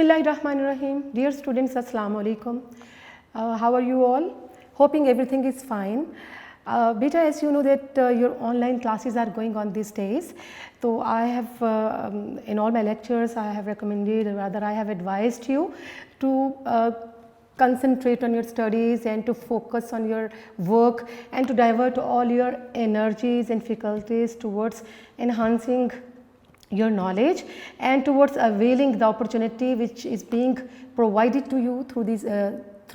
Bismillahirrahmanirrahim. Dear students, Assalamu alaikum. How are you all? Hoping everything is fine. Beta, as you know that your online classes are going on these days. So I have in all my lectures I have recommended, or rather I have advised you to concentrate on your studies and to focus on your work and to divert all your energies and faculties towards enhancing your knowledge and towards availing the opportunity which is being provided to you through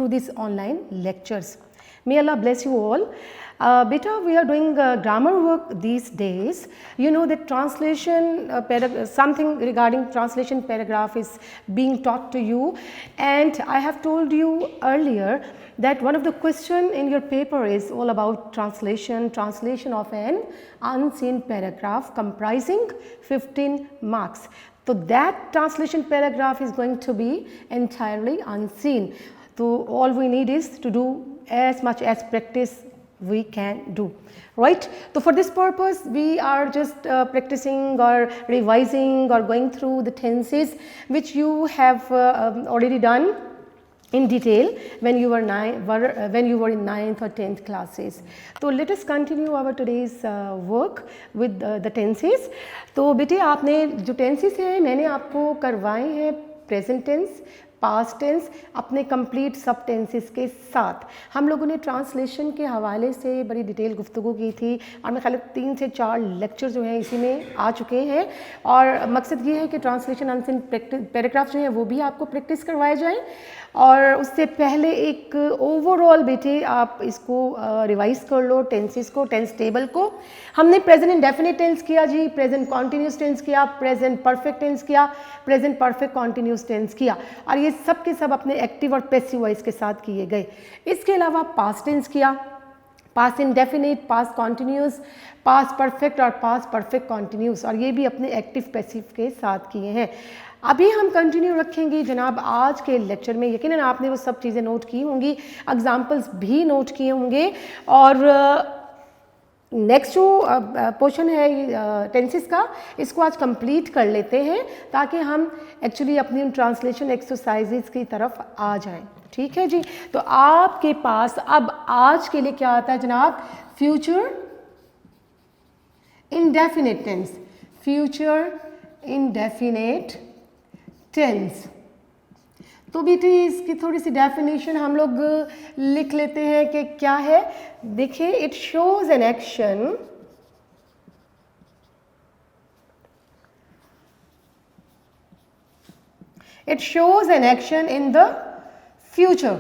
these online lectures. May Allah bless you all. Beta, we are doing grammar work these days. You know that translation, something regarding translation paragraph is being taught to you, and I have told you earlier that one of the question in your paper is all about translation of an unseen paragraph comprising 15 marks. So that translation paragraph is going to be entirely unseen. So all we need is to do as much as practice we can do, right? So for this purpose we are just practicing or revising or going through the tenses which you have already done in detail when you were in 9th or 10th classes. So let us continue our today's work with the tenses. तो बेटे आपने जो tenses हैं मैंने आपको करवाए हैं present tense, past tense अपने कंप्लीट सब टेंसेस के साथ। हम लोगों ने ट्रांसलेशन के हवाले से बड़ी डिटेल गुफ्तगू की थी और मैं ख्याल 3 से 4 लेक्चर जो हैं इसी में आ चुके हैं और मकसद ये है कि ट्रांसलेशन अनसीन पैराग्राफ जो है वो भी आपको प्रैक्टिस करवाए जाएं और उससे पहले एक ओवरऑल बेटे आप इसको रिवाइज कर लो टेंसेस को, टेंस टेबल को। हमने प्रेजेंट इंडेफिनिट टेंस किया जी, प्रेजेंट कॉन्टिन्यूस टेंस किया, प्रेजेंट परफेक्ट टेंस किया, प्रेजेंट परफेक्ट कॉन्टिन्यूस टेंस किया और ये सब के सब अपने एक्टिव और पैसिव वॉइस के साथ किए गए। इसके अलावा पास्ट टेंस किया, past indefinite, past continuous, past perfect और पास्ट परफेक्ट कॉन्टिन्यूस और ये भी अपने एक्टिव पैसिव के साथ किए हैं। अभी हम कंटिन्यू रखेंगे जनाब आज के लेक्चर में। यकीनन आपने वो सब चीज़ें नोट की होंगी, एग्जाम्पल्स भी नोट किए होंगे और नेक्स्ट जो पोर्शन है टेंसेस का इसको आज कंप्लीट कर लेते हैं ताकि हम एक्चुअली अपनी उन ट्रांसलेशन एक्सरसाइजेज की तरफ आ जाएं। ठीक है जी, तो आपके पास अब आज के लिए क्या आता है जनाब? Future indefinite tense, future indefinite tense. तो बेटे इसकी थोड़ी सी डेफिनेशन हम लोग लिख लेते हैं कि क्या है। देखिए, it shows an action in the future.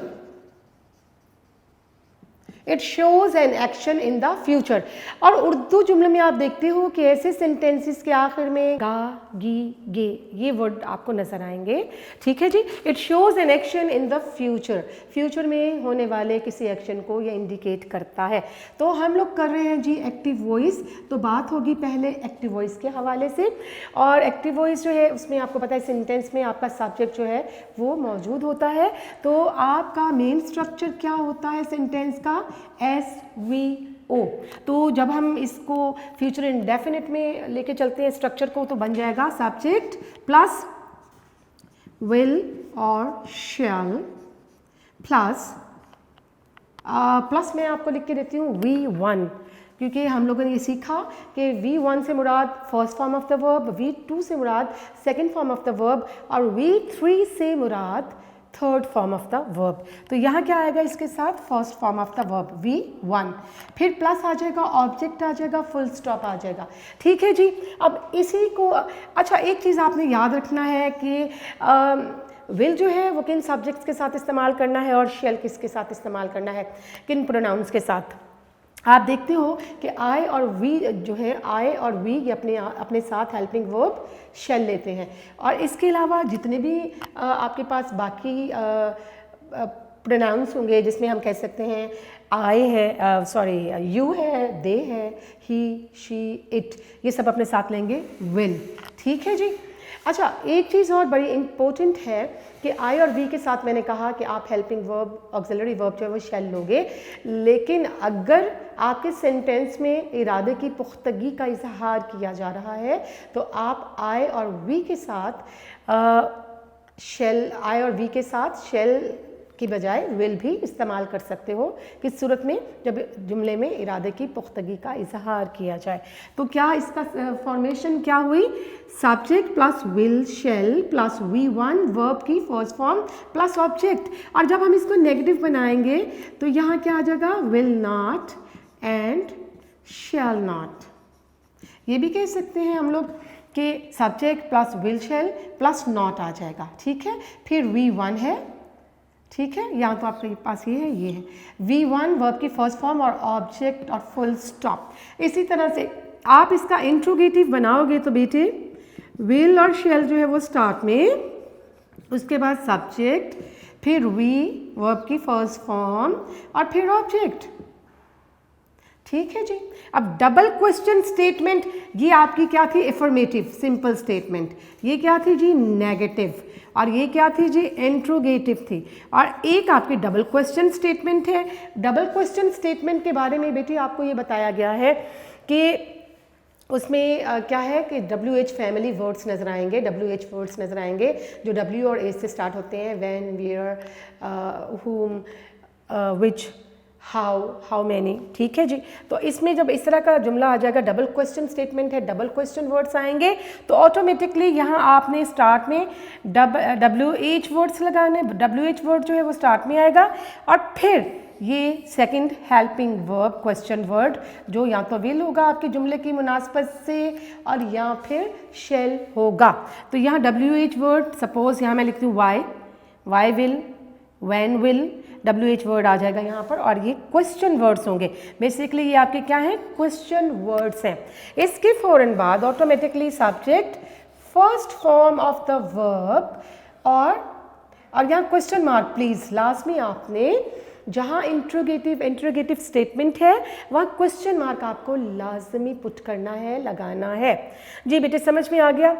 It shows an action in the future. और उर्दू जुमले में आप देखते हो कि ऐसे सेंटेंसेस के आखिर में गा, गी, गे ये वर्ड आपको नजर आएंगे। ठीक है जी, it shows an action in the future, future में होने वाले किसी एक्शन को ये इंडिकेट करता है। तो हम लोग कर रहे हैं जी एक्टिव वॉइस, तो बात होगी पहले एक्टिव वॉइस के हवाले से। और एक्टिव वॉइस जो है उसमें आपको पता है सेंटेंस में आपका सब्जेक्ट जो है वो मौजूद होता है। तो आपका मेन स्ट्रक्चर क्या होता है सेंटेंस का? SVO। तो जब हम इसको फ्यूचर इंडेफिनिट में लेके चलते हैं स्ट्रक्चर को तो बन जाएगा सब्जेक्ट प्लस विल और शैल प्लस मैं आपको लिख के देती हूँ V1, क्योंकि हम लोगों ने ये सीखा कि V1 से मुराद first form of the verb, V2 से मुराद second form of the verb और V3 से मुराद third form of the verb. तो यहाँ क्या आएगा इसके साथ? First form of the verb V1, फिर प्लस आ जाएगा, ऑब्जेक्ट आ जाएगा, फुल स्टॉप आ जाएगा। ठीक है जी, अब इसी को अच्छा एक चीज़ आपने याद रखना है कि विल जो है वो किन सब्जेक्ट्स के साथ इस्तेमाल करना है और शेल किसके साथ इस्तेमाल करना है, किन प्रोनाउंस के साथ। आप देखते हो कि आई और वी जो है, आई और वी ये अपने साथ हेल्पिंग वर्ब शेल लेते हैं। और इसके अलावा जितने भी आपके पास बाकी प्रोनाउंस होंगे जिसमें हम कह सकते हैं आई है, सॉरी यू है, दे है, ही, शी, इट, ये सब अपने साथ लेंगे विल। ठीक है जी। अच्छा एक चीज़ और बड़ी इम्पोर्टेंट है कि आई और वी के साथ मैंने कहा कि आप हेल्पिंग वर्ब, ऑक्सिलरी वर्ब जो है वो शेल लोगे, लेकिन अगर आपके सेंटेंस में इरादे की पुख्तगी का इजहार किया जा रहा है तो आप आई और वी के साथ शेल आई और वी के साथ शेल की बजाय विल भी इस्तेमाल कर सकते हो किस सूरत में, जब जुमले में इरादे की पुख्तगी का इजहार किया जाए। तो क्या इसका फॉर्मेशन क्या हुई, subject plus will shall plus V1 verb की फर्स्ट फॉर्म प्लस ऑब्जेक्ट। और जब हम इसको नेगेटिव बनाएंगे तो यहाँ क्या आ जाएगा, will not and shall not. ये भी कह सकते हैं हम लोग कि subject plus will shall plus not आ जाएगा, ठीक है। फिर V1 है, ठीक है, यहाँ तो आपके पास ये है V1 वर्ब की फर्स्ट फॉर्म और ऑब्जेक्ट और फुल स्टॉप। इसी तरह से आप इसका इंट्रोगेटिव बनाओगे तो बेटे विल और शेल जो है वो स्टार्ट में, उसके बाद सब्जेक्ट, फिर वी वर्ब की फर्स्ट फॉर्म और फिर ऑब्जेक्ट, ठीक है जी। अब डबल क्वेश्चन स्टेटमेंट, ये आपकी क्या थी, एफर्मेटिव सिंपल स्टेटमेंट, ये क्या थी जी, नेगेटिव, और ये क्या थी जी, इंट्रोगेटिव थी। और एक आपकी डबल क्वेश्चन स्टेटमेंट है। डबल क्वेश्चन स्टेटमेंट के बारे में बेटी आपको ये बताया गया है कि उसमें क्या है कि WH फैमिली वर्ड्स नज़र आएंगे, WH वर्ड्स नज़र आएंगे जो W और A से स्टार्ट होते हैं, when, where, whom, which, how many, ठीक है जी। तो इसमें जब इस तरह का जुमला आ जाएगा, डबल क्वेश्चन स्टेटमेंट है, डबल क्वेश्चन वर्ड्स आएंगे, तो ऑटोमेटिकली यहाँ आपने स्टार्ट में WH वर्ड्स लगाने, WH वर्ड जो है वो स्टार्ट में आएगा, और फिर ये second helping verb question word जो या तो विल होगा आपके जुमले की मुनासबत से और या फिर शेल होगा। तो यहाँ WH वर्ड, सपोज यहाँ मैं लिखती हूँ why will, when will, WH word आ जाएगा यहाँ पर, और ये क्वेश्चन वर्ड्स होंगे। बेसिकली ये आपके क्या हैं, क्वेश्चन वर्ड्स हैं। इसके फौरन बाद automatically subject, first form of the verb, और यहाँ क्वेश्चन मार्क प्लीज लास्ट में आपने जहाँ इंट्रोगेटिव स्टेटमेंट है वहाँ क्वेश्चन मार्क आपको लाजमी पुट करना है, लगाना है। जी बेटे समझ में आ गया।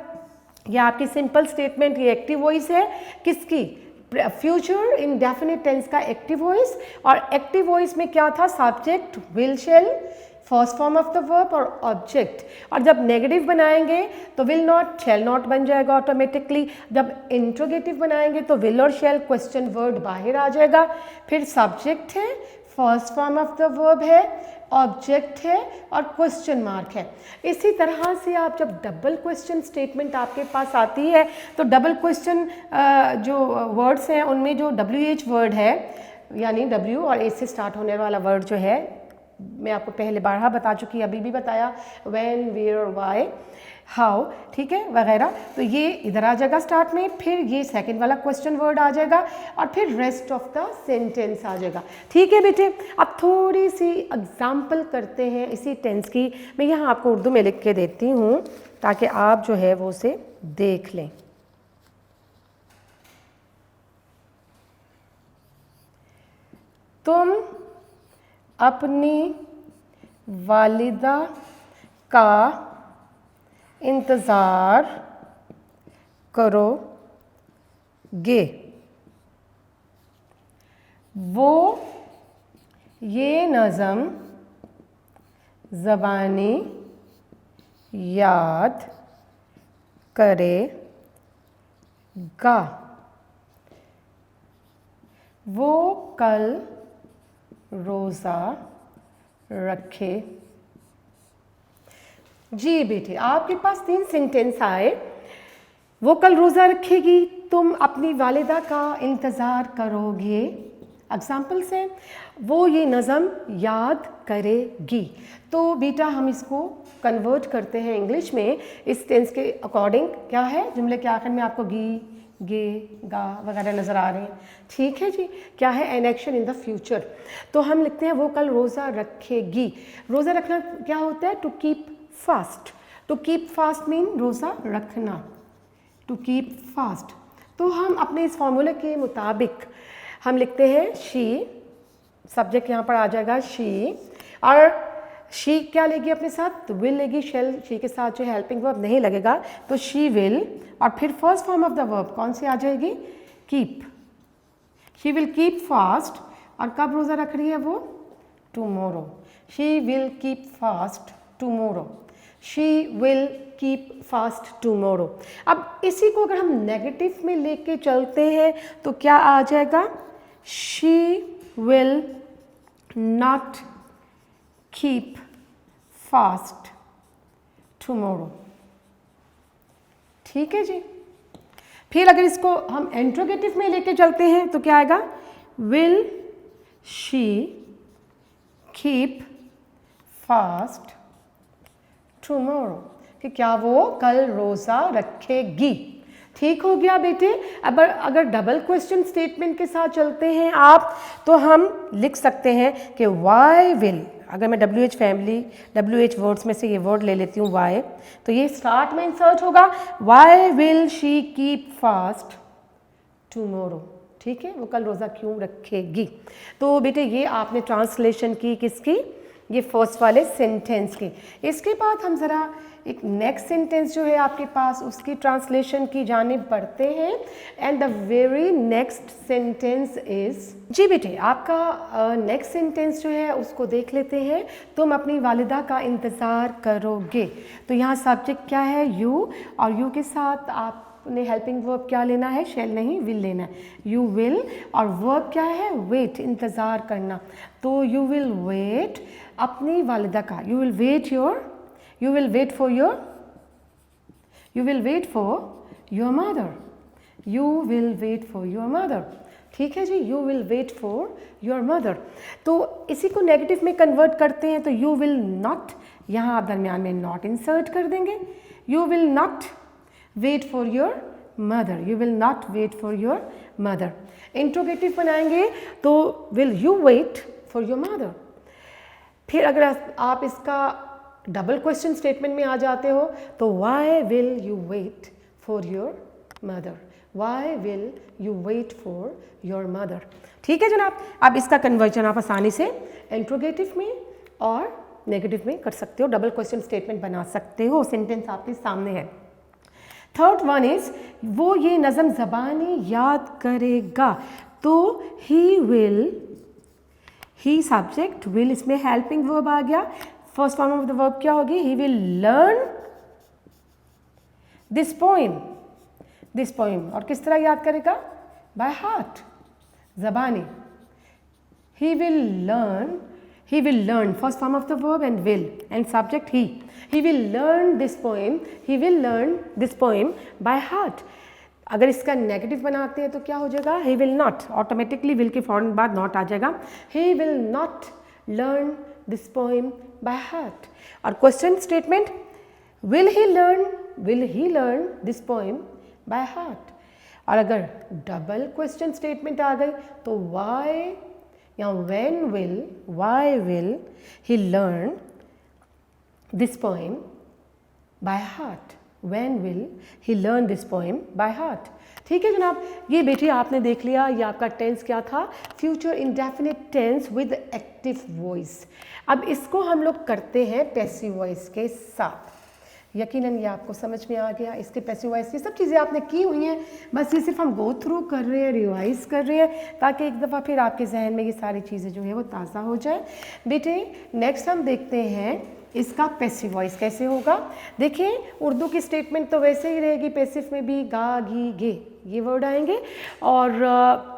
यह आपकी सिंपल स्टेटमेंट, ये एक्टिव वॉइस है किसकी, फ्यूचर इंडेफिनिट टेंस का एक्टिव वॉइस, और एक्टिव वॉइस में क्या था, subject, will shell, first form of the verb और ऑब्जेक्ट। और जब नेगेटिव बनाएंगे तो विल नॉट शैल नॉट बन जाएगा ऑटोमेटिकली। जब इंट्रोगेटिव बनाएंगे तो विल और शैल क्वेश्चन वर्ड बाहर आ जाएगा। फिर सब्जेक्ट है, first form of the verb है, ऑब्जेक्ट है और क्वेश्चन मार्क है। इसी तरह से आप जब डबल क्वेश्चन स्टेटमेंट आपके पास आती है तो डबल क्वेश्चन जो वर्ड्स हैं उनमें जो WH वर्ड है यानी W और A से स्टार्ट होने वाला वर्ड जो है, मैं आपको पहले बारहा बता चुकी, अभी भी बताया, व्हेन, वेयर, व्हाई, हाउ, ठीक है, वगैरह। तो ये इधर आ जाएगा स्टार्ट में, फिर ये सेकंड वाला क्वेश्चन वर्ड आ जाएगा और फिर रेस्ट ऑफ द सेंटेंस आ जाएगा। ठीक है बेटे, अब थोड़ी सी एग्जाम्पल करते हैं इसी टेंस की। मैं यहाँ आपको उर्दू में लिख के देती हूँ ताकि आप जो है वो उसे देख लें। तुम अपनी वालिदा का इंतज़ार करोगे, वो ये नज़म ज़बानी याद करेगा, वो कल रोज़ा रखे। जी बेटे, आपके पास 3 सेंटेंस आए। वो कल रोज़ा रखेगी, तुम अपनी वालिदा का इंतज़ार करोगे, एग्जाम्पल्स हैं, वो ये नज़म याद करेगी। तो बेटा हम इसको कन्वर्ट करते हैं इंग्लिश में इस टेंस के अकॉर्डिंग। क्या है, जुमले के आखिर में आपको गी, गे, गा वगैरह नज़र आ रहे हैं, ठीक है जी। क्या है, N action in the future. तो हम लिखते हैं वो कल रोज़ा रखेगी। रोज़ा रखना क्या होता है, to keep fast. To keep fast mean रोज़ा रखना, टू कीप फास्ट। तो हम अपने इस फॉर्मूले के मुताबिक हम लिखते हैं शी, सब्जेक्ट यहाँ पर आ जाएगा शी, और शी क्या लेगी अपने साथ, तो विल लेगी। शेल शी के साथ जो हेल्पिंग वर्ब नहीं लगेगा, तो शी विल, और फिर first form of the verb कौन सी आ जाएगी, keep. She will keep fast, और कब रोज़ा रख रही है वो, tomorrow. She will keep fast tomorrow. She will keep fast tomorrow. अब इसी को अगर हम नेगेटिव में लेके चलते हैं तो क्या आ जाएगा, she will not keep fast tomorrow. ठीक है जी। फिर अगर इसको हम इंट्रोगेटिव में लेके चलते हैं तो क्या आएगा, will she keep fast tomorrow, कि क्या वो कल रोज़ा रखेगी। ठीक हो गया बेटे। अब अगर डबल क्वेश्चन स्टेटमेंट के साथ चलते हैं आप, तो हम लिख सकते हैं कि वाई विल, अगर मैं WH फैमिली WH वर्ड्स में से ये वर्ड ले लेती हूँ वाई, तो ये स्टार्ट में इंसर्ट होगा, why will she keep fast tomorrow. ठीक है, वो कल रोज़ा क्यों रखेगी। तो बेटे ये आपने ट्रांसलेशन की किसकी, ये फर्स्ट वाले सेंटेंस की। इसके बाद हम ज़रा एक नेक्स्ट सेंटेंस जो है आपके पास उसकी ट्रांसलेशन की जानिब बढ़ते हैं। And the very next sentence is, जी बेटे आपका नेक्स्ट सेंटेंस जो है उसको देख लेते हैं। तुम अपनी वालिदा का इंतज़ार करोगे। तो यहाँ सब्जेक्ट क्या है, यू, और यू के साथ आपने हेल्पिंग वर्ब क्या लेना है, शैल नहीं विल लेना है। यू विल, और वर्ब क्या है, वेट, इंतज़ार करना। तो यू विल वेट अपनी वालिदा का, you will wait your, you will wait for your mother, you will wait for your mother। ठीक है जी, you will wait for your mother। तो इसी को नेगेटिव में कन्वर्ट करते हैं तो you will not, यहाँ आप दरमियान में not इंसर्ट कर देंगे, you will not wait for your mother, you will not wait for your mother। Interrogative बनाएंगे तो will you wait for your mother। फिर अगर आप इसका डबल क्वेश्चन स्टेटमेंट में आ जाते हो तो why will you wait for your mother, why will you wait for your mother. ठीक है जनाब। अब इसका कन्वर्जन आप आसानी से इंट्रोगेटिव में और नेगेटिव में कर सकते हो, डबल क्वेश्चन स्टेटमेंट बना सकते हो। सेंटेंस आपके सामने है। थर्ड वन इज, वो ये नज़म ज़बानी याद करेगा। तो he will, he subject, will इसमें हेल्पिंग वर्ब आ गया। First form of the verb क्या होगी, he will learn this poem, this poem. और किस तरह याद करेगा, बाय हार्ट, ज़बानी। He will learn, first form of the verb and will and subject he will learn this poem, he will learn this poem by heart. अगर इसका negative बनाते हैं तो क्या हो जाएगा, he will not, automatically will के फौरन बाद नॉट आ जाएगा, he will not learn this poem by heart. और question statement, will he learn this poem by heart. और अगर डबल क्वेश्चन स्टेटमेंट आ गई तो वाई या why will he learn this poem by heart, when will he learn this poem by heart. ठीक है जनाब। ये बेटे आपने देख लिया, ये आपका टेंस क्या था, future indefinite tense with active voice. अब इसको हम लोग करते हैं पैसिव वॉइस के साथ। यकीनन ये आपको समझ में आ गया। इसके पैसिव वॉइस ये सब चीज़ें आपने की हुई हैं, बस ये सिर्फ हम गो थ्रू कर रहे हैं, रिवाइज कर रहे हैं, ताकि एक दफ़ा फिर आपके जहन में ये सारी चीज़ें जो है वो ताज़ा हो जाए। बेटे नेक्स्ट हम देखते हैं इसका पैसिव वॉइस कैसे होगा। देखिए उर्दू की स्टेटमेंट तो वैसे ही रहेगी, पैसिव में भी गा, घी, गे ये वर्ड आएंगे, और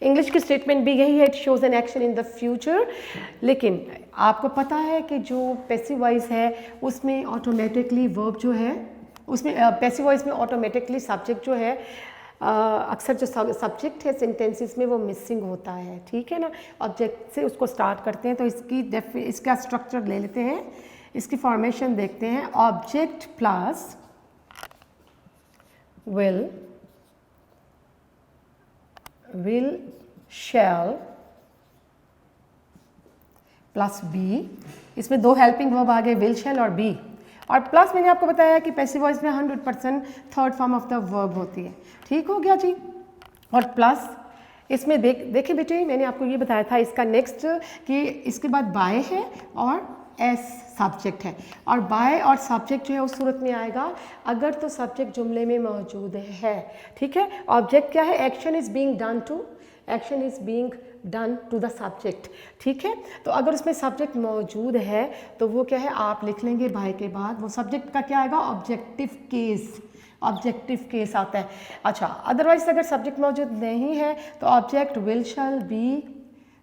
इंग्लिश की स्टेटमेंट भी यही है, it shows an action in the future. लेकिन आपको पता है कि जो पैसिव वॉइस है उसमें ऑटोमेटिकली वर्ब जो है, उसमें पैसिव वॉइस में ऑटोमेटिकली सब्जेक्ट जो है, अक्सर जो सब्जेक्ट है सेंटेंसेस में वो मिसिंग होता है। ठीक है ना, ऑब्जेक्ट से उसको स्टार्ट करते हैं। तो इसका स्ट्रक्चर ले लेते हैं, इसकी फॉर्मेशन देखते हैं। Object plus will shall plus be, इसमें दो हेल्पिंग वर्ब आ गए, विल शैल और बी। और प्लस मैंने आपको बताया कि पैसिव वॉइस में 100% third form of the verb होती है। ठीक हो गया जी। और प्लस इसमें देखिए बेटे, मैंने आपको ये बताया था इसका नेक्स्ट कि इसके बाद बाय है और एस सब्जेक्ट है। और बाय और सब्जेक्ट जो है उस सूरत में आएगा अगर तो सब्जेक्ट जुमले में मौजूद है। ठीक है। ऑब्जेक्ट क्या है, action is being done to, action is being done to the subject. ठीक है, तो अगर उसमें सब्जेक्ट मौजूद है तो वो क्या है, आप लिख लेंगे बाय के बाद, वो सब्जेक्ट का क्या आएगा, ऑब्जेक्टिव केस, ऑब्जेक्टिव केस आता है। अच्छा, अदरवाइज अगर सब्जेक्ट मौजूद नहीं है तो object will shall be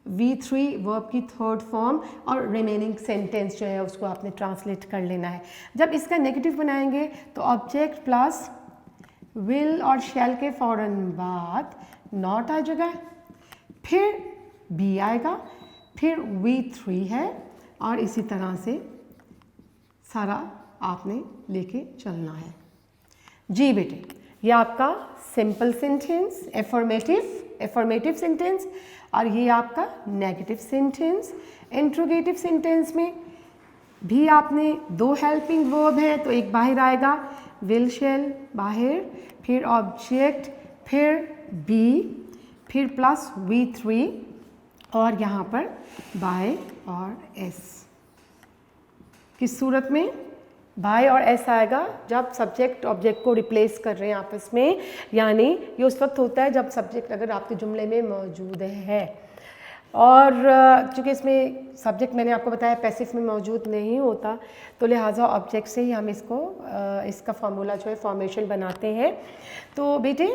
V3 verb की थर्ड फॉर्म और रिमेनिंग सेंटेंस जो है उसको आपने ट्रांसलेट कर लेना है। जब इसका नेगेटिव बनाएंगे तो ऑब्जेक्ट प्लस विल और शैल के फ़ौरन बाद नॉट आ जाएगा, फिर बी आएगा, फिर V3 है, और इसी तरह से सारा आपने लेके चलना है। जी बेटे, ये आपका सिंपल सेंटेंस, एफर्मेटिव सेंटेंस, और ये आपका नेगेटिव सेंटेंस। इंट्रोगेटिव सेंटेंस में भी आपने दो हेल्पिंग वर्ब है, तो एक बाहर आएगा विल शैल बाहर, फिर ऑब्जेक्ट, फिर बी, फिर प्लस V3, और यहाँ पर बाय और एस। किस सूरत में बाय और एस आएगा, जब सब्जेक्ट ऑब्जेक्ट को रिप्लेस कर रहे हैं आपस में, यानी ये उस वक्त होता है जब सब्जेक्ट अगर आपके जुमले में मौजूद है। और चूँकि इसमें सब्जेक्ट मैंने आपको बताया पैसिव में मौजूद नहीं होता, तो लिहाजा ऑब्जेक्ट से ही हम इसका फॉर्मूला जो है फॉर्मेशन बनाते हैं। तो बेटे,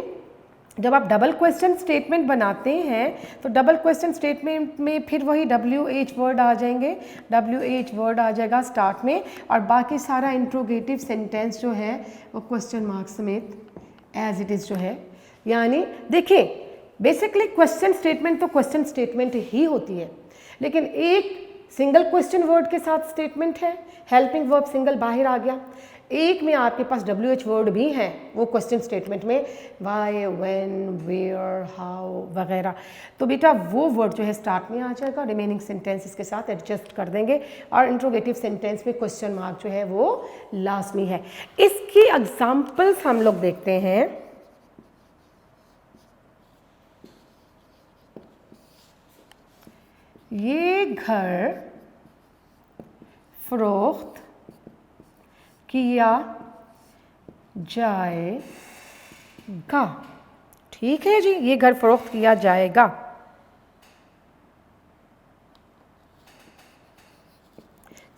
जब आप डबल क्वेश्चन स्टेटमेंट बनाते हैं तो डबल क्वेश्चन स्टेटमेंट में फिर वही WH वर्ड आ जाएंगे, WH वर्ड आ जाएगा स्टार्ट में, और बाकी सारा इंट्रोगेटिव सेंटेंस जो है वो क्वेश्चन मार्क समेत एज इट इज़ जो है। यानी देखिए, बेसिकली क्वेश्चन स्टेटमेंट तो क्वेश्चन स्टेटमेंट ही होती है, लेकिन एक सिंगल क्वेश्चन वर्ड के साथ स्टेटमेंट है, हेल्पिंग वर्ब सिंगल बाहर आ गया, एक में आपके पास WH वर्ड भी है, वो क्वेश्चन स्टेटमेंट में वाई, व्हेन, वेयर, हाउ वगैरह, तो बेटा वो वर्ड जो है स्टार्ट में आ जाएगा, रिमेनिंग सेंटेंसेस के साथ एडजस्ट कर देंगे, और इंट्रोगेटिव सेंटेंस में क्वेश्चन मार्क जो है वो लाजमी है। इसकी एग्जाम्पल्स हम लोग देखते हैं। ये घर फरोख्त किया जाएगा। ठीक है जी, ये घर फरोख्त किया जाएगा।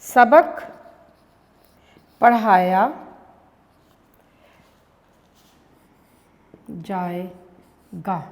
सबक पढ़ाया जाएगा।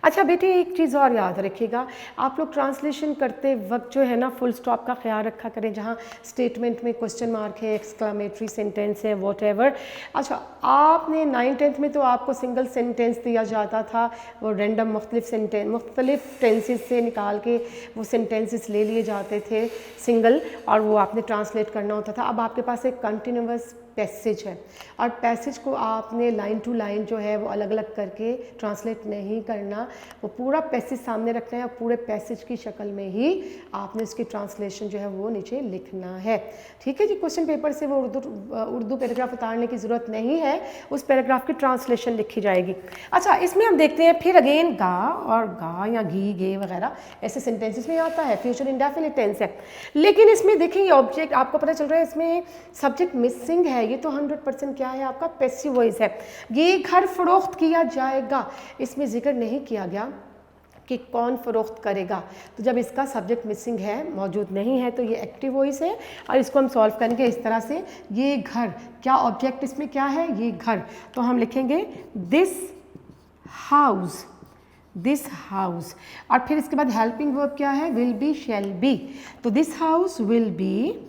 अच्छा बेटे, एक चीज़ और याद रखिएगा, आप लोग ट्रांसलेशन करते वक्त जो है ना फुल स्टॉप का ख्याल रखा करें, जहाँ स्टेटमेंट में क्वेश्चन मार्क है, एक्सक्लामेटरी सेंटेंस है, वॉट एवर। अच्छा, आपने 9th-10th में तो आपको सिंगल सेंटेंस दिया जाता था, वो रैंडम मुख्तलिफ टेंसेस से निकाल के वो सेंटेंसेस ले लिए जाते थे सिंगल, और वो आपने ट्रांसलेट करना होता था। अब आपके पास एक कंटिन्यूअस पैसेज है, और पैसेज को आपने लाइन टू लाइन जो है वो अलग अलग करके ट्रांसलेट नहीं करना, वो पूरा पैसेज सामने रखना है, और पूरे पैसेज की शक्ल में ही आपने उसकी ट्रांसलेशन जो है वो नीचे लिखना है। ठीक है जी, क्वेश्चन पेपर से वो उर्दू पैराग्राफ उतारने की ज़रूरत नहीं है, उस पैराग्राफ की ट्रांसलेशन लिखी जाएगी। अच्छा, इसमें हम देखते हैं फिर अगेन गा और गा या घी, गे वगैरह ऐसे सेंटेंसेस में आता है, फ्यूचर इंडेफिनिट टेंस है। लेकिन इसमें देखिए ऑब्जेक्ट आपको पता चल रहा है इसमें सब्जेक्ट मिसिंग है, ये तो 100% क्या है आपका पैसिव वॉइस है। ये घर फरोख्त किया जाएगा, इसमें जिक्र नहीं किया गया कि कौन फ़रोख्त करेगा, तो जब इसका सब्जेक्ट मिसिंग है, मौजूद नहीं है, तो ये एक्टिव वॉइस है, और इसको हम सॉल्व करेंगे इस तरह से। ये घर, क्या ऑब्जेक्ट इसमें क्या है, ये घर, तो हम लिखेंगे दिस हाउस, दिस हाउस, और फिर इसके बाद हेल्पिंग वर्ब क्या है, विल बी, शैल बी, तो दिस हाउस विल बी,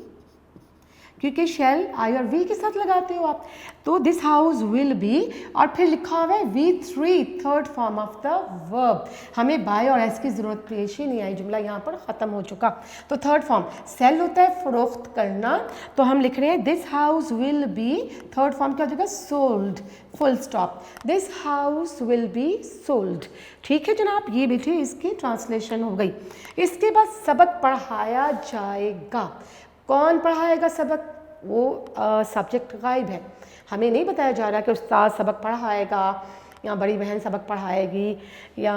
क्योंकि शेल आई और वी के साथ लगाते हो आप, तो दिस हाउस विल बी, और फिर लिखा हुआ है V3 third form of the verb. हमें बाय और एस की ज़रूरत पेश ही नहीं आई, जुमला यहाँ पर ख़त्म हो चुका। तो थर्ड फॉर्म सेल होता है फरोख्त करना, तो हम लिख रहे हैं this house will B, third form क्या हो जाएगा, sold, full stop, this house will be sold. ठीक है जनाब, ये बेटे इसकी ट्रांसलेशन हो गई। इसके बाद सबक पढ़ाया जाएगा, कौन पढ़ाएगा सबक, वो सब्जेक्ट गायब है, हमें नहीं बताया जा रहा कि उस्ताद सबक पढ़ाएगा या बड़ी बहन सबक पढ़ाएगी या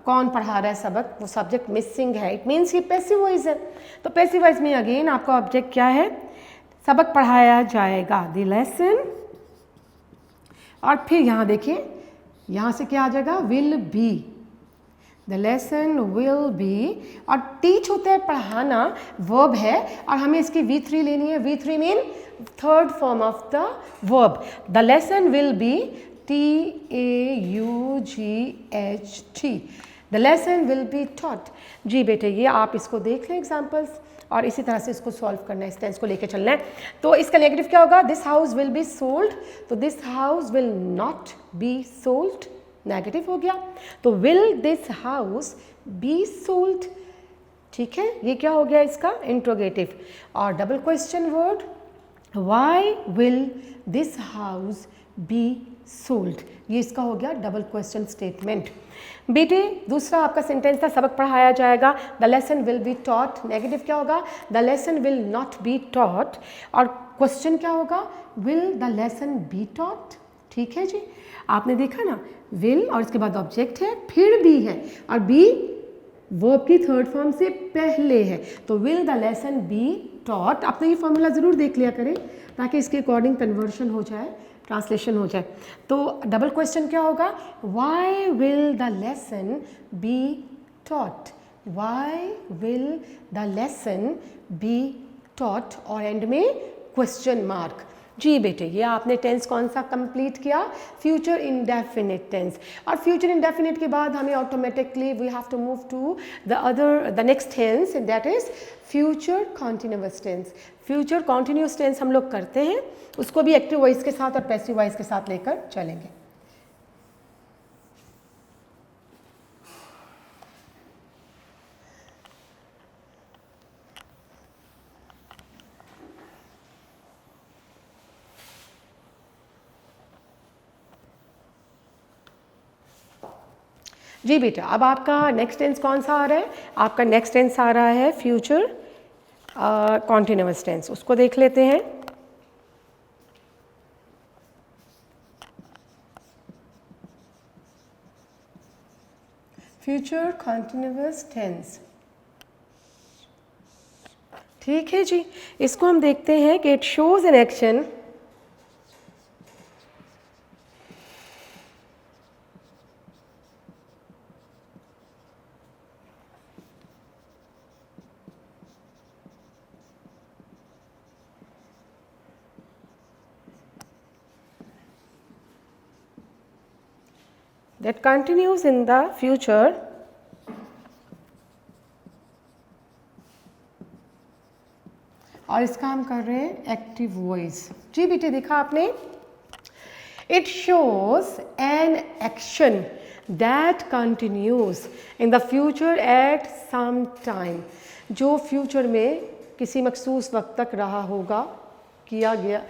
कौन पढ़ा रहा है सबक, वो सब्जेक्ट मिसिंग है, इट मीन्स ये पैसिव वॉइस है। तो पैसिव वॉइस में अगेन आपका ऑब्जेक्ट क्या है, सबक पढ़ाया जाएगा, द लेसन, और फिर यहाँ देखिए यहाँ से क्या आ जाएगा, will be, the lesson will B, और टीच होता है पढ़ाना, वर्ब है, और हमें इसकी V3 लेनी है। V3 mean third form of the verb. The lesson will be TAUGHT, the lesson will be taught. जी बेटे, ये आप इसको देख लें एग्जाम्पल्स, और इसी तरह से इसको सॉल्व करना है, इस टेंस को लेके चलना है। तो इसका नेगेटिव क्या होगा? This house will be sold, तो this house will not be sold, negative हो गया। तो will this house be sold, ठीक है, ये क्या हो गया इसका? इंट्रोगेटिव। और double question word, why will this house be sold, ये इसका हो गया डबल क्वेश्चन स्टेटमेंट। बेटे दूसरा आपका सेंटेंस था, सबक पढ़ाया जाएगा, the lesson will be taught, negative क्या होगा? The lesson will not B taught, और क्वेश्चन क्या होगा? Will the lesson be taught, ठीक है जी। आपने देखा ना, विल और इसके बाद ऑब्जेक्ट है, फिर बी है, और बी वर्ब की थर्ड फॉर्म से पहले है, तो will the lesson be taught. आपने ये फॉर्मूला ज़रूर देख लिया करें ताकि इसके अकॉर्डिंग कन्वर्शन हो जाए, ट्रांसलेशन हो जाए। तो डबल क्वेश्चन क्या होगा? Why will the lesson be taught, why will the lesson be taught, और एंड में क्वेश्चन मार्क। जी बेटे, ये आपने टेंस कौन सा कंप्लीट किया? Future indefinite tense. और फ्यूचर इंडेफिनिट के बाद हमें automatically we have to move to the next tense, that is future continuous tense. Future continuous tense हम लोग करते हैं, उसको भी एक्टिव वॉइस के साथ और पैसिव वॉइस के साथ लेकर चलेंगे। जी बेटा, अब आपका नेक्स्ट टेंस कौन सा आ रहा है? आपका नेक्स्ट टेंस आ रहा है फ्यूचर कॉन्टिन्यूअस टेंस, उसको देख लेते हैं। फ्यूचर कॉन्टिन्यूअस टेंस, ठीक है जी। इसको हम देखते हैं कि it shows an action that continues in the future और इसका हम कर रहे हैं एक्टिव वॉइस। जी बेटे, देखा आपने, it shows an action that continues in the future at some time, जो फ्यूचर में किसी मखसूस वक्त तक रहा होगा, किया गया,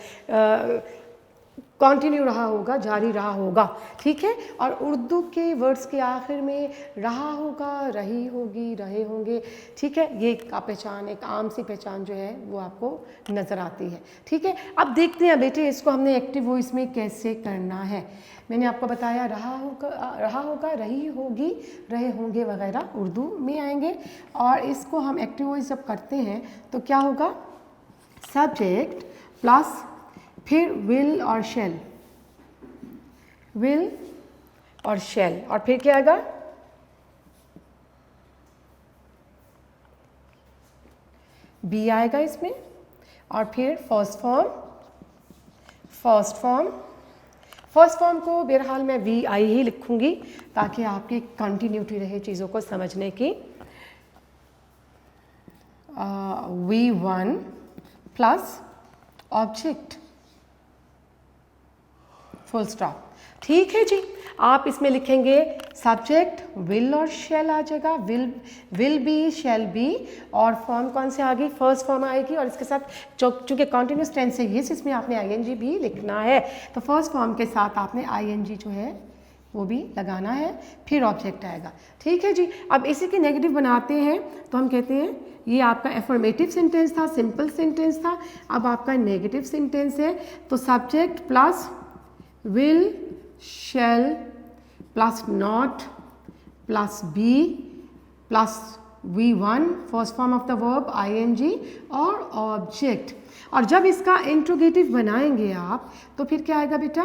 कंटिन्यू रहा होगा, जारी रहा होगा, ठीक है। और उर्दू के वर्ड्स के आखिर में रहा होगा, रही होगी, रहे होंगे, ठीक है। ये का पहचान, एक आम सी पहचान जो है वो आपको नज़र आती है, ठीक है। अब देखते हैं बेटे इसको हमने एक्टिव वॉइस में कैसे करना है। मैंने आपको बताया रहा होगा, रही होगी, रहे होंगे वगैरह उर्दू में आएंगे। और इसको हम एक्टिव वॉइस जब करते हैं तो क्या होगा? सब्जेक्ट प्लस फिर विल और शैल, विल और शैल, और फिर क्या आएगा? बी आएगा इसमें, और फिर फर्स्ट फॉर्म। फर्स्ट फॉर्म को बहरहाल मैं वी आई ही लिखूंगी ताकि आपकी कंटिन्यूटी रहे चीज़ों को समझने की। V1 plus object, full stop, ठीक है जी। आप इसमें लिखेंगे सब्जेक्ट विल और शैल आ जाएगा, विल बी, शैल बी, और फॉर्म कौन से आ गई? फर्स्ट फॉर्म आएगी, और इसके साथ चूँकि कॉन्टिन्यूस टेंस है ये, इसमें आपने आईएनजी भी लिखना है, तो फर्स्ट फॉर्म के साथ आपने आईएनजी जो है वो भी लगाना है, फिर ऑब्जेक्ट आएगा, ठीक है जी। अब इसी के नेगेटिव बनाते हैं तो हम कहते हैं ये आपका एफर्मेटिव सेंटेंस था, सिंपल सेंटेंस था। अब आपका नेगेटिव सेंटेंस है, तो subject plus will, shall plus not plus be plus V1 first form of the verb ing और object। और जब इसका इंट्रोगेटिव बनाएंगे आप तो फिर क्या आएगा बेटा?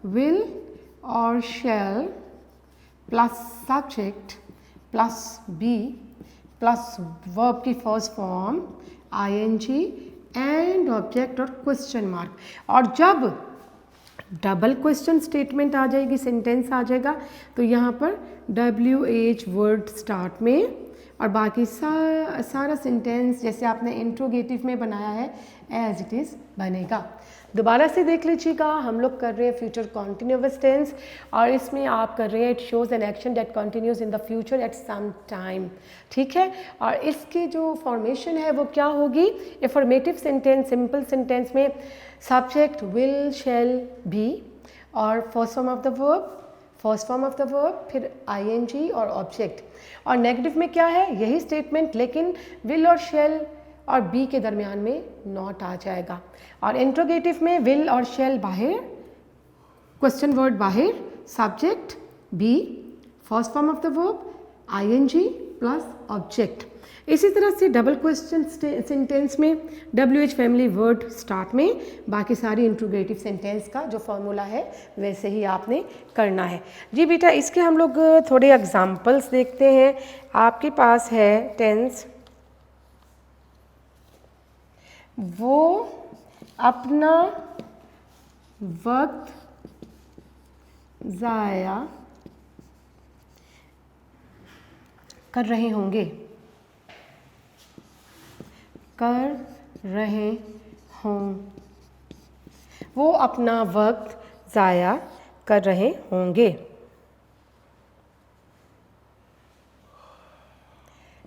will और shall plus subject plus be plus verb की first form ING and object और क्वेश्चन मार्क। और जब डबल क्वेश्चन स्टेटमेंट आ जाएगी, सेंटेंस आ जाएगा, तो यहाँ पर WH वर्ड स्टार्ट में और बाकी सारा सेंटेंस जैसे आपने इंट्रोगेटिव में बनाया है एज इट इज़ बनेगा। दोबारा से देख लीजिएगा, हम लोग कर रहे हैं फ्यूचर कॉन्टिन्यूअस टेंस और इसमें आप कर रहे हैं it shows an action that continues in the future at some time, ठीक है। और इसकी जो फॉर्मेशन है वो क्या होगी, एफर्मेटिव सेंटेंस, सिंपल सेंटेंस में सब्जेक्ट विल शैल बी और first form of the verb फिर आईएनजी और ऑब्जेक्ट। और नेगेटिव में क्या है, यही स्टेटमेंट लेकिन विल और शैल और बी के दरमियान में नॉट आ जाएगा। और इंट्रोगेटिव में विल और शैल बाहर, क्वेश्चन वर्ड बाहर, subject be, first form of the verb ING plus object. इसी तरह से डबल क्वेश्चन सेंटेंस में WH फैमिली वर्ड स्टार्ट में, बाकी सारी इंट्रोगेटिव सेंटेंस का जो फॉर्मूला है वैसे ही आपने करना है। जी बेटा, इसके हम लोग थोड़े एग्जाम्पल्स देखते हैं। आपके पास है टेंस, वो अपना वक्त ज़ाया कर रहे होंगे, वो अपना वक्त ज़ाया कर रहे होंगे।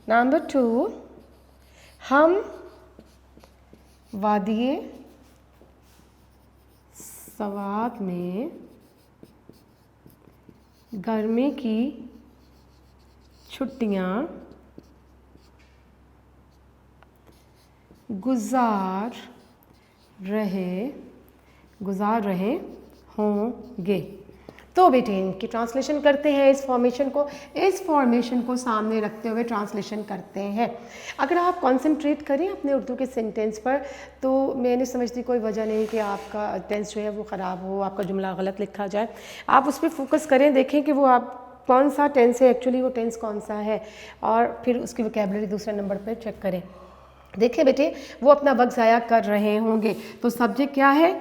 नंबर 2, हम वादिये सवात में गर्मी की छुट्टियां गुजार रहे होंगे। तो बेटे इनकी ट्रांसलेशन करते हैं, इस फॉर्मेशन को सामने रखते हुए ट्रांसलेशन करते हैं। अगर आप कंसंट्रेट करें अपने उर्दू के सेंटेंस पर तो मैं नहीं समझती कोई वजह नहीं कि आपका टेंस जो है वो ख़राब हो, आपका जुमला गलत लिखा जाए। आप उस पर फोकस करें, देखें कि वो आप कौन सा टेंस है, एक्चुअली वो टेंस कौन सा है, और फिर उसकी वोकैबुलरी दूसरे नंबर पर चेक करें। देखिए बेटे, वो अपना वक्त ज़ाया कर रहे होंगे, तो सब्जेक्ट क्या है,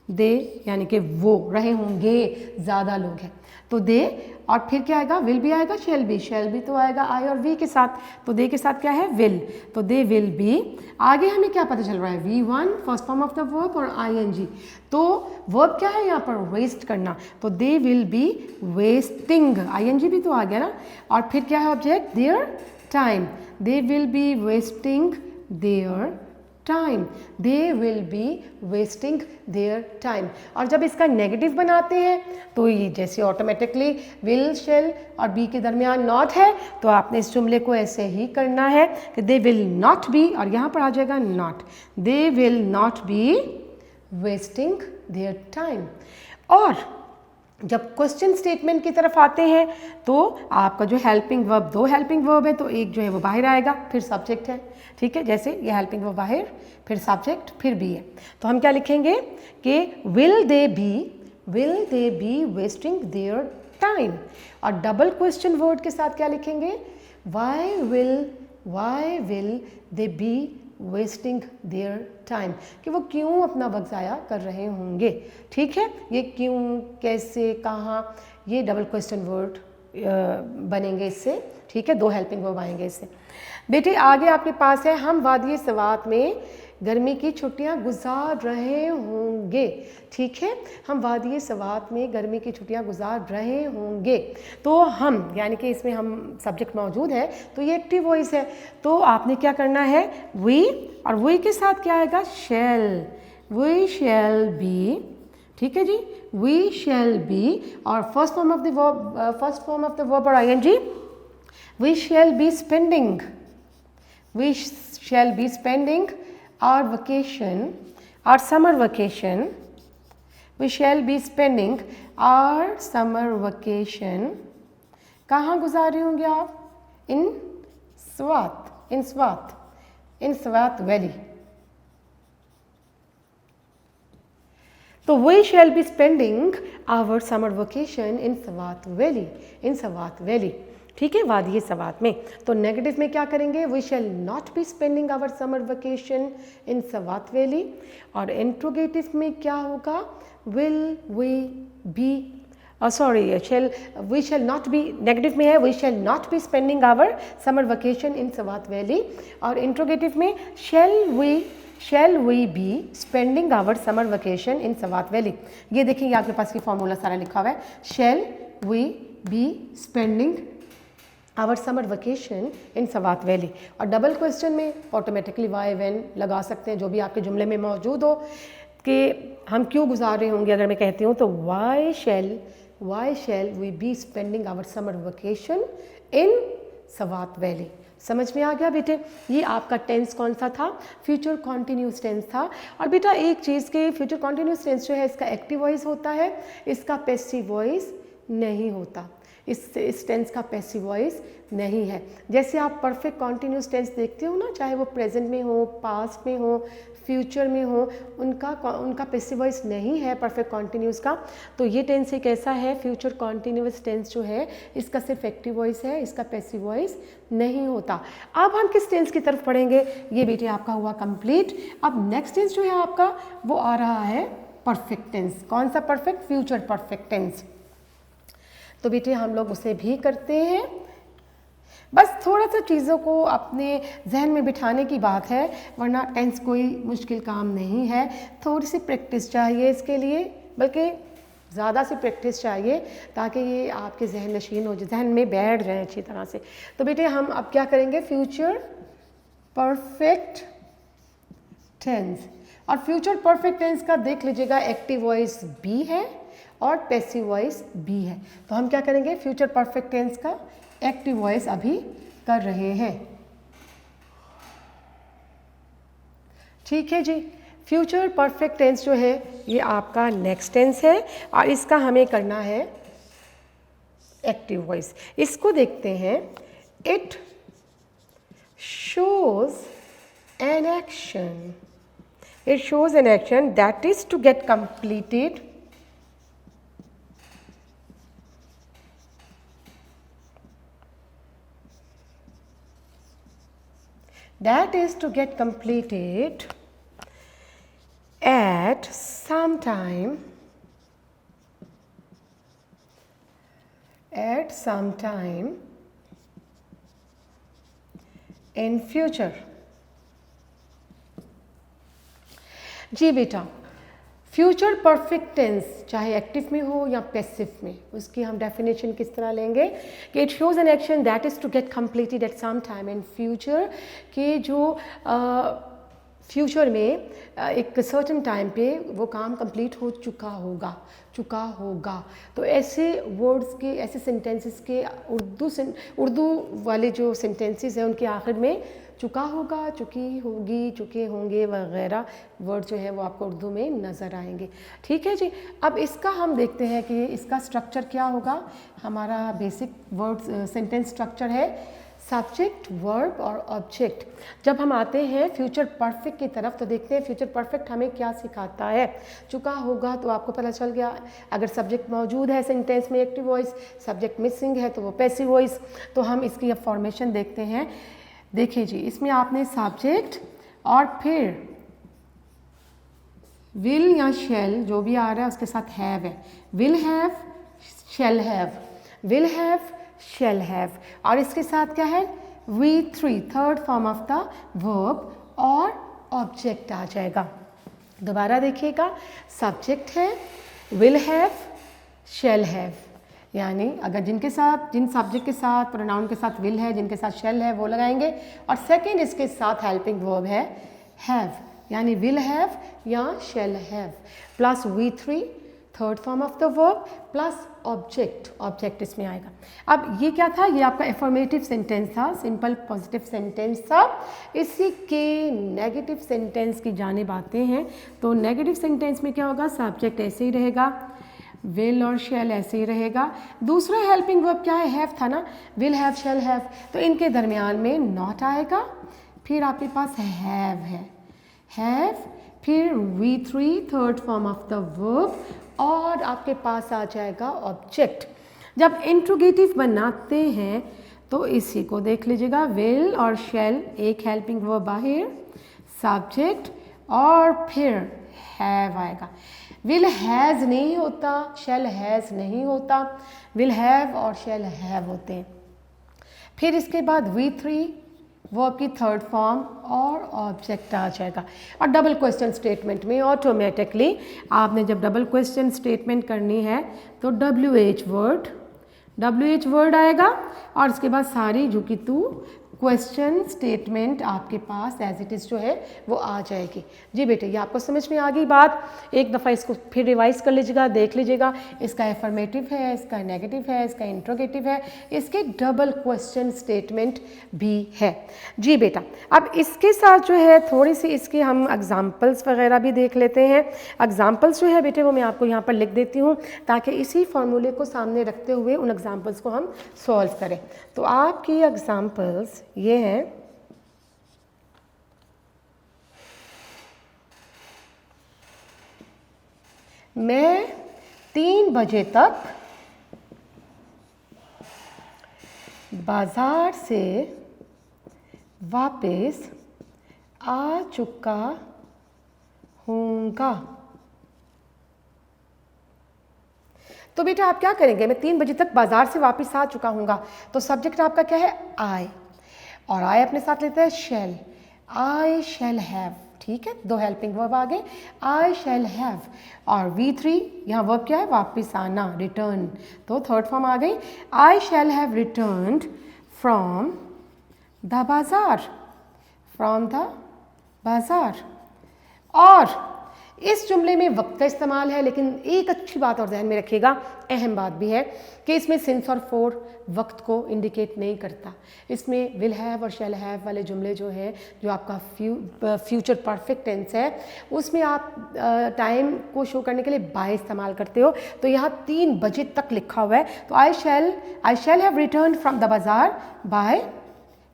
दे यानी कि वो रहे होंगे, ज़्यादा लोग हैं तो दे, और फिर क्या आएगा, विल भी आएगा, शेल भी तो आएगा आई और वी के साथ, तो दे के साथ क्या है, विल, तो दे विल बी। आगे हमें क्या पता चल रहा है, V1 first form of the verb और ING, तो वर्ब क्या है यहाँ पर, वेस्ट करना, तो they will be wasting, ING भी तो आ गया ना, और फिर क्या है object, their time, they will be wasting their time, they will be wasting their time। और जब इसका नेगेटिव बनाते हैं तो ये जैसे ऑटोमेटिकली will shall और be के दरमियान नॉट है, तो आपने इस जुमले को ऐसे ही करना है कि they will not be, और यहाँ पर आ जाएगा not, they will not be wasting their time। और जब क्वेश्चन स्टेटमेंट की तरफ आते हैं तो आपका जो हेल्पिंग वर्ब, 2 हेल्पिंग वर्ब है, तो एक जो है वो बाहर आएगा, फिर सब्जेक्ट है, ठीक है, जैसे ये हेल्पिंग वर्ब बाहर, फिर सब्जेक्ट, फिर बी है, तो हम क्या लिखेंगे कि will they be wasting their time. और डबल क्वेश्चन वर्ड के साथ क्या लिखेंगे, why will they be wasting their time, कि वो क्यों अपना वक्त ज़ाया कर रहे होंगे, ठीक है। ये क्यों, कैसे, कहाँ, ये डबल क्वेश्चन वर्ड बनेंगे इससे, ठीक है, 2 हेल्पिंग वर्ब आएंगे इससे। बेटे आगे आपके पास है, हम वादिये सवात में गर्मी की छुट्टियां गुजार रहे होंगे, ठीक है, हम वादिये सवात में गर्मी की छुट्टियां गुजार रहे होंगे, तो हम यानी कि इसमें हम सब्जेक्ट मौजूद है, तो ये एक्टिव वॉइस है, तो आपने क्या करना है, वी, और वी के साथ क्या आएगा, वी शैल बी, ठीक है जी, वी शैल बी, और first form of the verb और ING, we shall be spending our vacation, our summer vacation, we shall be spending our summer vacation, कहाँ गुजार रहे होंगे आप, इन स्वात वैली, तो we shall be spending our summer vacation in Swat Valley, ठीक है, वादी सवात में। तो नेगेटिव में क्या करेंगे, we shall not be spending our summer vacation in Swat valley. और इंट्रोगेटिव में क्या होगा, will we be we shall not be, negative में है we shall not be spending our summer vacation in Swat valley. और इंट्रोगेटिव में shall we be spending our summer vacation in Swat valley. ये देखिए, आपके पास ये फॉर्मूला सारा लिखा हुआ है, shall we be spending our summer vacation in Swat valley. और डबल क्वेश्चन में ऑटोमेटिकली वाई व्हेन लगा सकते हैं, जो भी आपके जुमले में मौजूद हो कि हम क्यों गुजार रहे होंगे। अगर मैं कहती हूँ तो why shall we be spending our summer vacation in Swat valley. समझ में आ गया बेटे। ये आपका टेंस कौन सा था, फ्यूचर कॉन्टिन्यूस टेंस था। और बेटा एक चीज़ के, फ्यूचर कॉन्टिन्यूस टेंस जो है इसका एक्टिव वॉइस होता है, इसका पैसिव वॉइस नहीं होता। इस टेंस का पैसिव वॉइस नहीं है। जैसे आप परफेक्ट कॉन्टिन्यूस टेंस देखते हो ना, चाहे वो प्रेजेंट में हो, पास्ट में हो, फ्यूचर में हो, उनका पैसिव वॉइस नहीं है परफेक्ट कॉन्टिन्यूस का। तो ये टेंस एक ऐसा है, फ्यूचर कॉन्टिन्यूस टेंस जो है इसका सिर्फ एक्टिव वॉइस है, इसका पैसिव वॉइस नहीं होता। अब हम किस टेंस की तरफ पढ़ेंगे, ये बेटे आपका हुआ कंप्लीट। अब नेक्स्ट टेंस जो है आपका वो आ रहा है परफेक्ट टेंस। कौन सा परफेक्ट, फ्यूचर परफेक्ट टेंस। तो बेटे हम लोग उसे भी करते हैं, बस थोड़ा सा चीज़ों को अपने जहन में बिठाने की बात है, वरना टेंस कोई मुश्किल काम नहीं है। थोड़ी सी प्रैक्टिस चाहिए इसके लिए, बल्कि ज़्यादा सी प्रैक्टिस चाहिए ताकि ये आपके जहन नशीन हो जाए, जहन में बैठ जाए अच्छी तरह से। तो बेटे हम अब क्या करेंगे, फ्यूचर परफेक्ट टेंस। और फ्यूचर परफेक्ट टेंस का देख लीजिएगा, एक्टिव वॉइस बी है और पैसिव वॉइस बी है। तो हम क्या करेंगे, फ्यूचर परफेक्ट टेंस का एक्टिव वॉइस अभी कर रहे हैं। ठीक है जी। फ्यूचर परफेक्ट टेंस जो है ये आपका नेक्स्ट टेंस है और इसका हमें करना है एक्टिव वॉइस। इसको देखते हैं, it shows an action, it shows an action that is to get completed at some time in future। जी बेटा, फ्यूचर परफेक्ट टेंस चाहे एक्टिव में हो या पैसिव में, उसकी हम डेफिनेशन किस तरह लेंगे कि it shows an action that is to get completed at some time in future, कि जो फ्यूचर में एक सर्टेन टाइम पे वो काम कंप्लीट हो चुका होगा। तो ऐसे वर्ड्स के, ऐसे सेंटेंसेस के उर्दू वाले जो सेंटेंसेस हैं उनके आखिर में चुका होगा, चुकी होगी, चुके होंगे वगैरह वर्ड जो है वो आपको उर्दू में नज़र आएंगे। ठीक है जी। अब इसका हम देखते हैं कि इसका स्ट्रक्चर क्या होगा। हमारा बेसिक वर्ड सेंटेंस स्ट्रक्चर है सब्जेक्ट, वर्ब और ऑब्जेक्ट। जब हम आते हैं फ्यूचर परफेक्ट की तरफ तो देखते हैं फ्यूचर परफेक्ट हमें क्या सिखाता है। चुका होगा तो आपको पता चल गया, अगर सब्जेक्ट मौजूद है सेंटेंस में एक्टिव वॉइस, सब्जेक्ट मिसिंग है तो वो पैसिव वॉइस। तो हम इसकी अब फॉर्मेशन देखते हैं। देखिए जी, इसमें आपने सब्जेक्ट और फिर विल या शेल जो भी आ रहा है उसके साथ हैव है, will have, shall have, will have, shall have. और इसके साथ क्या है, V3 third form of the verb और ऑब्जेक्ट आ जाएगा। दोबारा देखिएगा, सब्जेक्ट है, विल हैव, शेल हैव, यानी अगर जिन सब्जेक्ट के साथ प्रोनाउन के साथ विल है, जिनके साथ शेल है वो लगाएंगे। और सेकंड इसके साथ हेल्पिंग वर्ब है हैव, यानी विल हैव या shall have, plus V3 third form of the verb plus object इसमें आएगा। अब ये क्या था, ये आपका एफर्मेटिव सेंटेंस था, सिंपल पॉजिटिव सेंटेंस था। इसी के नेगेटिव सेंटेंस की जानिब आते हैं। तो नेगेटिव सेंटेंस में क्या होगा, सब्जेक्ट ऐसे ही रहेगा, विल और शेल ऐसे ही रहेगा। दूसरा हेल्पिंग वर्ब क्या है, हैव था ना, विल हैव, शेल हैव, तो इनके दरमियान में नॉट आएगा। फिर आपके पास हैव है, हैव, फिर V3 third form of the verb और आपके पास आ जाएगा ऑब्जेक्ट। जब इंट्रोगेटिव बनाते हैं तो इसी को देख लीजिएगा, विल और शैल एक हेल्पिंग वर्ब बाहर, सब्जेक्ट और फिर हैव आएगा। विल हैज़ नहीं होता, शैल हैज़ नहीं होता, विल हैव और शैल हैव होते हैं। फिर इसके बाद V3 वर्ब की थर्ड फॉर्म और ऑब्जेक्ट आ जाएगा। और डबल क्वेश्चन स्टेटमेंट में ऑटोमेटिकली आपने जब डबल क्वेश्चन स्टेटमेंट करनी है तो WH वर्ड आएगा और इसके बाद सारी जो कि तू क्वेश्चन स्टेटमेंट आपके पास एज इट इज़ जो है वो आ जाएगी। जी बेटे, ये आपको समझ में आ गई बात। एक दफ़ा इसको फिर रिवाइज कर लीजिएगा, देख लीजिएगा, इसका एफर्मेटिव है, इसका नेगेटिव है, इसका इंट्रोगेटिव है, इसके डबल क्वेश्चन स्टेटमेंट भी है। जी बेटा, अब इसके साथ जो है थोड़ी सी इसकी हम एग्जाम्पल्स वगैरह भी देख लेते हैं। एग्जाम्पल्स जो है बेटे वो मैं आपको यहाँ पर लिख देती हूँ ताकि इसी फॉर्मूले को सामने रखते हुए उन एग्जाम्पल्स को हम सॉल्व करें। तो आपकी एग्जाम्पल्स ये हैं, मैं 3 बजे तक बाजार से वापस आ चुका हूँगा। तो बेटा आप क्या करेंगे, मैं 3 बजे तक बाजार से वापस आ चुका हूँगा, तो सब्जेक्ट आपका क्या है, आई, और आई अपने साथ लेते हैं शैल, आई शैल हैव। ठीक है, 2 हेल्पिंग वर्ब आ गए, आई शैल हैव। और V3 यहाँ वर्ब क्या है, वापस आना, रिटर्न, तो थर्ड फॉर्म आ गई, I shall have returned from the bazaar, from the bazaar. और इस जुमले में वक्त का इस्तेमाल है, लेकिन एक अच्छी बात और ध्यान में रखिएगा, अहम बात भी है कि इसमें सिंस और फॉर वक्त को इंडिकेट नहीं करता। इसमें विल हैव और शैल हैव वाले जुमले जो हैं, जो आपका फ्यूचर परफेक्ट टेंस है, उसमें आप टाइम को शो करने के लिए बाय इस्तेमाल करते हो। तो यहाँ 3 बजे तक लिखा हुआ है, तो I shall have return from the bazaar by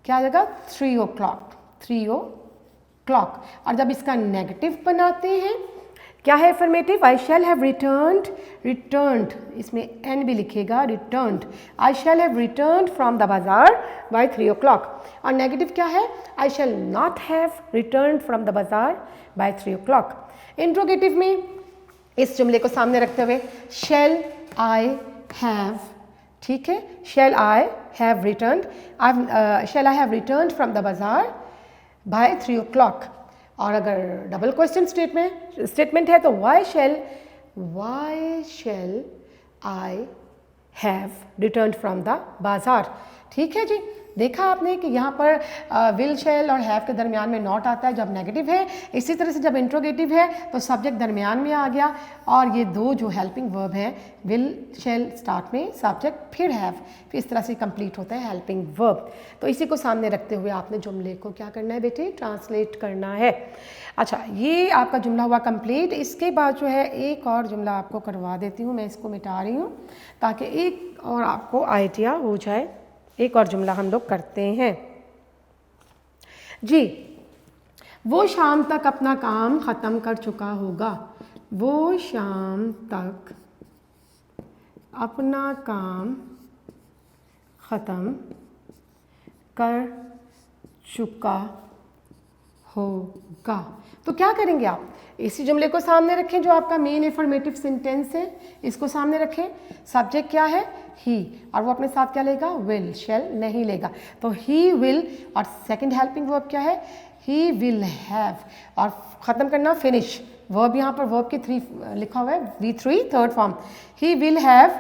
क्या आ जाएगा, 3 o'clock। और जब इसका नेगेटिव बनाते हैं, क्या है affirmative, I shall have returned, इसमें एन भी लिखेगा, returned, I shall have returned from the bazaar by 3 o'clock। और नेगेटिव क्या है, I shall not have returned from the bazaar by 3 o'clock। Interrogative में इस जुमले को सामने रखते हुए शैल आई हैव, ठीक है, shall I have returned from the bazaar by 3 o'clock। और अगर डबल क्वेश्चन स्टेटमेंट है तो why shall I have returned from the bazaar. ठीक है जी, देखा आपने कि यहाँ पर विल शैल और हैव के दरमियान में नॉट आता है जब नेगेटिव है। इसी तरह से जब इंट्रोगेटिव है तो सब्जेक्ट दरमियान में आ गया, और ये 2 जो हेल्पिंग वर्ब हैं, विल शैल स्टार्ट में, सब्जेक्ट फिर हैव, फिर इस तरह से कंप्लीट होता है हेल्पिंग वर्ब। तो इसी को सामने रखते हुए आपने जुमले को क्या करना है बेटे, ट्रांसलेट करना है। अच्छा, ये आपका जुमला हुआ कंप्लीट। इसके बाद जो है एक और जुमला आपको करवा देती हूँ, मैं इसको मिटा रही हूँ ताकि एक और आपको आइडिया हो जाए। एक और जुमला हम लोग करते हैं जी, वो शाम तक अपना काम ख़त्म कर चुका होगा, वो शाम तक अपना काम ख़त्म कर चुका होगा। तो क्या करेंगे आप, इसी जुमले को सामने रखें जो आपका मेन एफर्मेटिव सेंटेंस है, इसको सामने रखें। सब्जेक्ट क्या है, ही, और वो अपने साथ क्या लेगा, विल, शैल नहीं लेगा, तो ही विल। और सेकंड हेल्पिंग वर्ब क्या है, ही विल हैव, और ख़त्म करना फिनिश, वर्ब यहाँ पर वर्ब की 3 लिखा हुआ है, V3 third form, he will have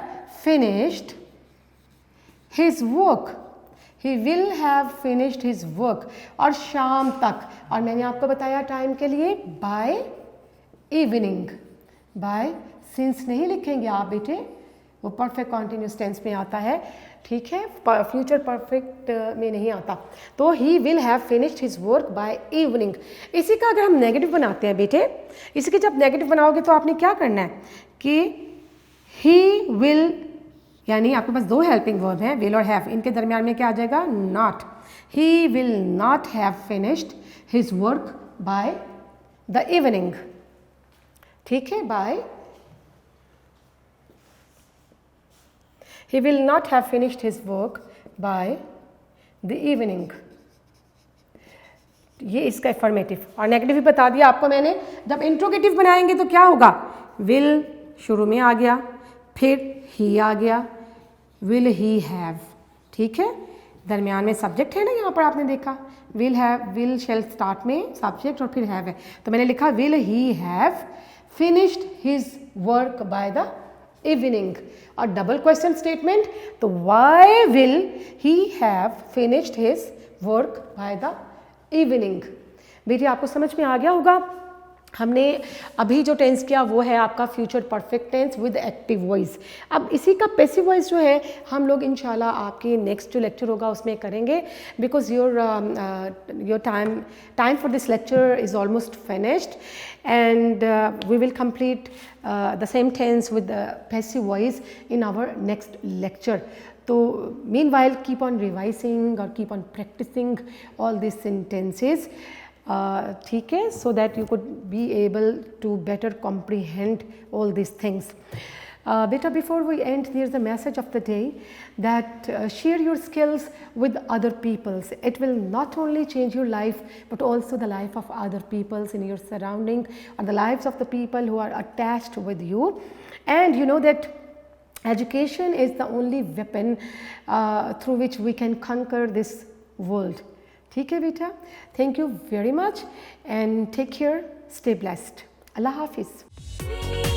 finished his work, he will have finished his work. और शाम तक, और मैंने आपको बताया टाइम के लिए बाय इवनिंग, बाय सिंस नहीं लिखेंगे आप बेटे, वो परफेक्ट कॉन्टिन्यूस टेंस में आता है, ठीक है, फ्यूचर परफेक्ट में नहीं आता। तो he will have finished his work by evening. इसी का अगर हम नेगेटिव बनाते हैं बेटे, इसी के जब नेगेटिव बनाओगे तो आपने क्या करना है कि ही विल, यानी आपके पास 2 हेल्पिंग वर्ब हैं, विल और हैव, इनके दरमियान में क्या आ जाएगा, not, he will not have finished his work by the evening. ठीक है, by, he will not have finished his work by the evening, ये इसका अफर्मेटिव। और नेगेटिव भी बता दिया आपको मैंने। जब इंट्रोगेटिव बनाएंगे तो क्या होगा, विल शुरू में आ गया, फिर ही आ गया, विल ही हैव, ठीक है, दरमियान में सब्जेक्ट है ना, यहाँ पर आपने देखा will have, will shell start में सब्जेक्ट और फिर हैव है, तो मैंने लिखा will he have finished his work by the evening. और डबल क्वेश्चन स्टेटमेंट, तो why will he have finished his work by the evening. बेटी आपको समझ में आ गया होगा। हमने अभी जो टेंस किया वो है आपका future perfect tense with active voice. अब इसी का पैसिव वॉइस जो है हम लोग इंशाल्लाह आपके नेक्स्ट जो लेक्चर होगा उसमें करेंगे, because your time for this lecture is almost finished and we will complete the same tense with the passive voice in our next lecture. तो meanwhile keep on revising or keep on practicing all these sentences, ठीक है, so that you could be able to better comprehend all these things. Beta, before we end, there's a message of the day that share your skills with other peoples. It will not only change your life but also the life of other peoples in your surrounding or the lives of the people who are attached with you. And you know that education is the only weapon through which we can conquer this world. ठीक है बेटा, thank you very much and take care, stay blessed. Allah Hafiz.